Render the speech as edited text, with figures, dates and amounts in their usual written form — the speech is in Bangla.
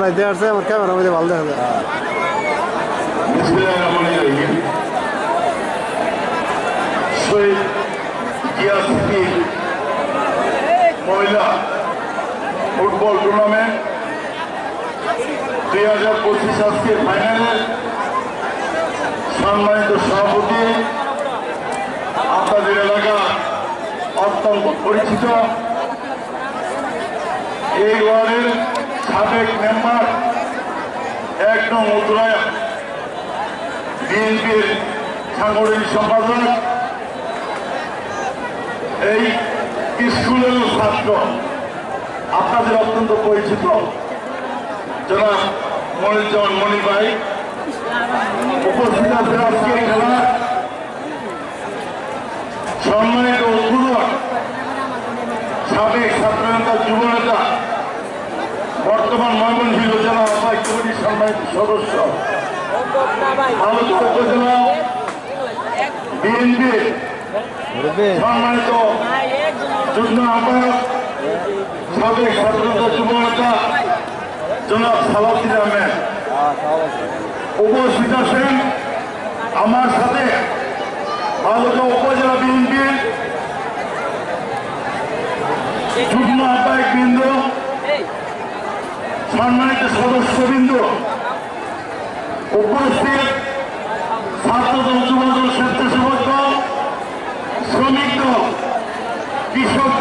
ক্যামেরায় দেওয়া আছে, আমার ক্যামেরার মধ্যে ভালো দেখা যায়। শহীদ জিয়া স্মৃতি মহিলা ফুটবল টুর্নামেন্ট 2025 আজকের ফাইনালের সম্মানিত সভাপতি, আপনাদের এলাকা অত্যন্ত পরিচিত এই ওয়ার্ডের সাবেক মেম্বার 1 নং উত্তরায় বিএনপির সাংগঠনিক সম্পাদক, এই স্কুলের ছাত্র, আপনাদের অত্যন্ত পরিচিত জনাব মনিরুজ্জামান মনির ভাই উপস্থিত আছেন আজকের খেলা সম্মানিত উদ্বোধক, সাবেক ছাত্রনেতা যুবনেতা, বর্তমান ময়মনসিংহ জেলা আহ্বায়ক কমিটির সম্মানিত সদস্য, আলোচনা উপজেলা বিএনপির সম্মানিত যুগ্ম আহ্বায়ক, সাবেক ছাত্রনেতা যুবনেতা জনাব সালাউদ্দিন আহমেদ উপস্থিত আছেন। আমার সাথে আলোচনা উপজেলা বিএনপির যুগ্ম আহ্বায়ক বৃন্দ, সম্মানিত সদস্যবৃন্দ, উপস্থিত ছাত্রদল, যুবদল, স্বেচ্ছাসেবক দল, শ্রমিক দল, কৃষক